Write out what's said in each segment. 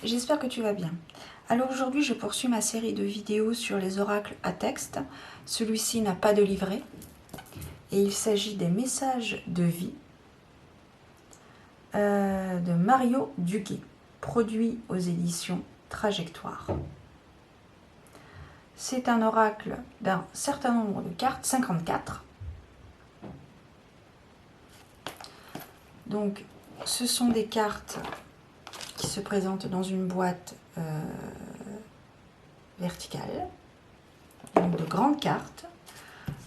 j'espère que tu vas bien. Alors aujourd'hui, je poursuis ma série de vidéos sur les oracles à texte. Celui-ci n'a pas de livret et il s'agit des messages de vie de Mario Duguay, produit aux éditions Trajectoire. C'est un oracle d'un certain nombre de cartes, 54. Donc, ce sont des cartes qui se présentent dans une boîte verticale, donc de grandes cartes.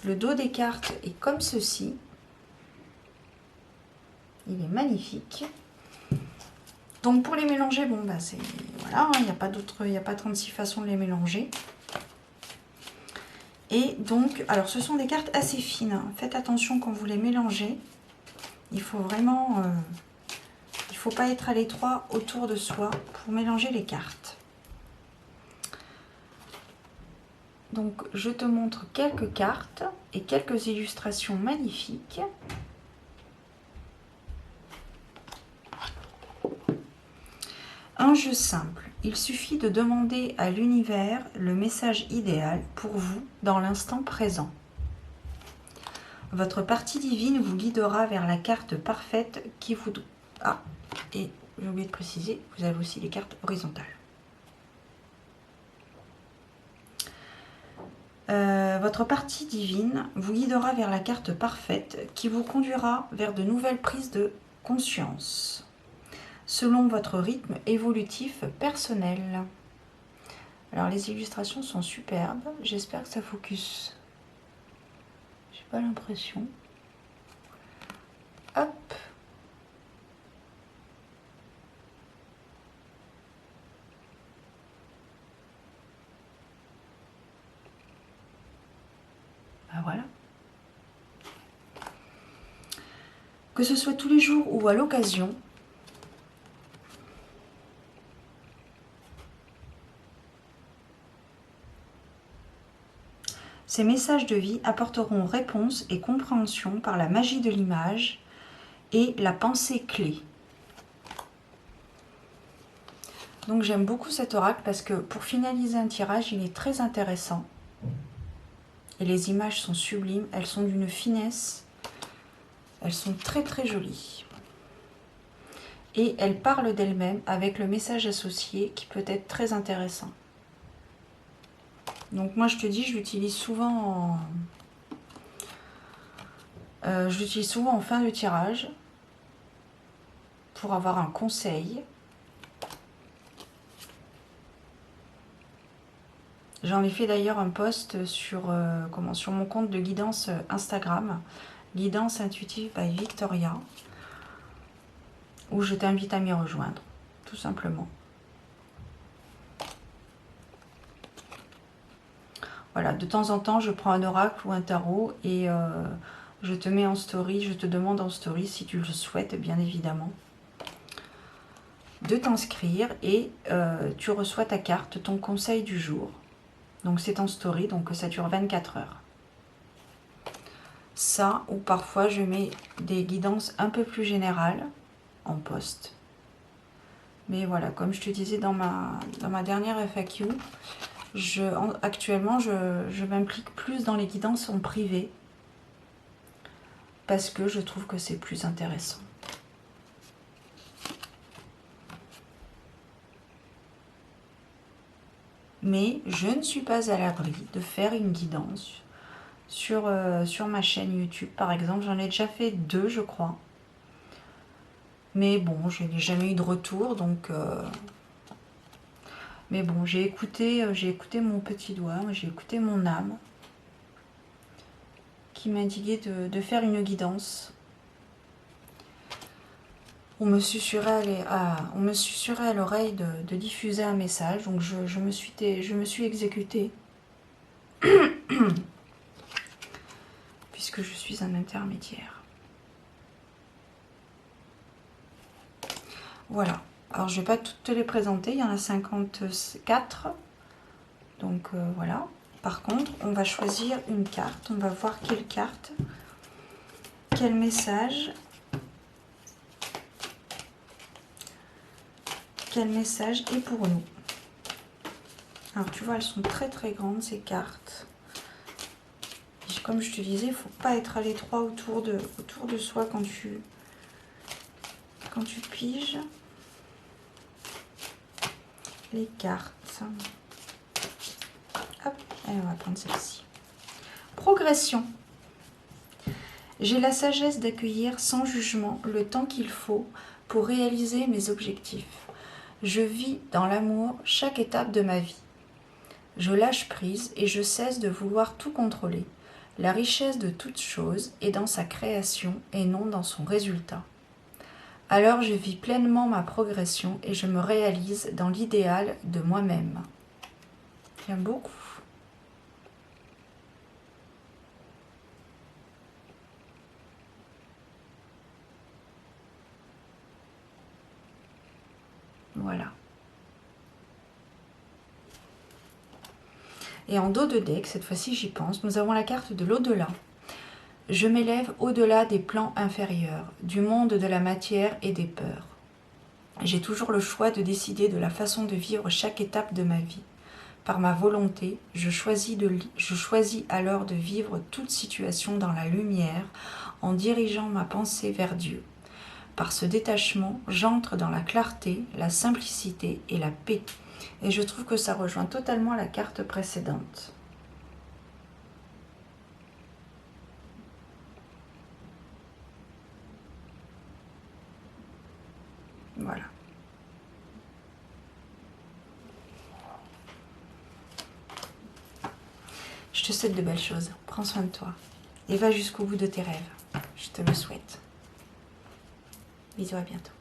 Le dos des cartes est comme ceci. Il est magnifique. Donc pour les mélanger, bon bah c'est voilà, il n'y a pas d'autre, il n'y a pas 36 façons de les mélanger. Et donc, alors ce sont des cartes assez fines. Faites attention quand vous les mélangez. Il faut vraiment, il faut pas être à l'étroit autour de soi pour mélanger les cartes. Donc je te montre quelques cartes et quelques illustrations magnifiques. Un jeu simple. Il suffit de demander à l'univers le message idéal pour vous dans l'instant présent. Votre partie divine vous guidera vers la carte parfaite qui vous... Ah, et j'ai oublié de préciser, vous avez aussi les cartes horizontales. Votre partie divine vous guidera vers la carte parfaite qui vous conduira vers de nouvelles prises de conscience, selon votre rythme évolutif personnel. Alors les illustrations sont superbes, j'espère que ça focus. J'ai pas l'impression. Hop. Ben voilà. Que ce soit tous les jours ou à l'occasion, ces messages de vie apporteront réponse et compréhension par la magie de l'image et la pensée clé. Donc j'aime beaucoup cet oracle parce que pour finaliser un tirage, il est très intéressant. Et les images sont sublimes, elles sont d'une finesse, elles sont très très jolies. Et elles parlent d'elles-mêmes avec le message associé qui peut être très intéressant. Donc moi je te dis, je l'utilise souvent en fin de tirage pour avoir un conseil. J'en ai fait d'ailleurs un post sur mon compte de guidance Instagram, Guidance Intuitive by Victoria, où je t'invite à m'y rejoindre, tout simplement. Voilà, de temps en temps, je prends un oracle ou un tarot et je te mets en story, je te demande en story, si tu le souhaites, bien évidemment, de t'inscrire et tu reçois ta carte, ton conseil du jour. Donc c'est en story, donc ça dure 24 heures. Ça, ou parfois je mets des guidances un peu plus générales en post. Mais voilà, comme je te disais dans ma dernière FAQ, actuellement je m'implique plus dans les guidances en privé parce que je trouve que c'est plus intéressant. Mais je ne suis pas à l'abri de faire une guidance sur ma chaîne YouTube. Par exemple, j'en ai déjà fait 2, je crois. Mais bon, je n'ai jamais eu de retour, donc... Mais bon, j'ai écouté mon petit doigt, j'ai écouté mon âme qui m'indiquait de faire une guidance. On me susurrait à l'oreille de diffuser un message, donc je me suis exécutée. Puisque je suis un intermédiaire. Voilà. Alors, je ne vais pas toutes te les présenter, il y en a 54. Donc, voilà. Par contre, on va choisir une carte. On va voir quelle carte, quel message Quel message est pour nous? Alors tu vois, elles sont très très grandes ces cartes. Et comme je te disais, il ne faut pas être à l'étroit autour de soi quand tu piges les cartes. Hop, et on va prendre celle-ci. Progression. J'ai la sagesse d'accueillir sans jugement le temps qu'il faut pour réaliser mes objectifs. Je vis dans l'amour chaque étape de ma vie. Je lâche prise et je cesse de vouloir tout contrôler. La richesse de toute chose est dans sa création et non dans son résultat. Alors je vis pleinement ma progression et je me réalise dans l'idéal de moi-même. J'aime beaucoup. Voilà. Et en dos de deck, cette fois-ci j'y pense, nous avons la carte de l'au-delà. Je m'élève au-delà des plans inférieurs, du monde de la matière et des peurs. J'ai toujours le choix de décider de la façon de vivre chaque étape de ma vie. Par ma volonté, je choisis alors de vivre toute situation dans la lumière en dirigeant ma pensée vers Dieu. Par ce détachement, j'entre dans la clarté, la simplicité et la paix. Et je trouve que ça rejoint totalement la carte précédente. Voilà. Je te souhaite de belles choses. Prends soin de toi. Et va jusqu'au bout de tes rêves. Je te le souhaite. Bisous, à bientôt.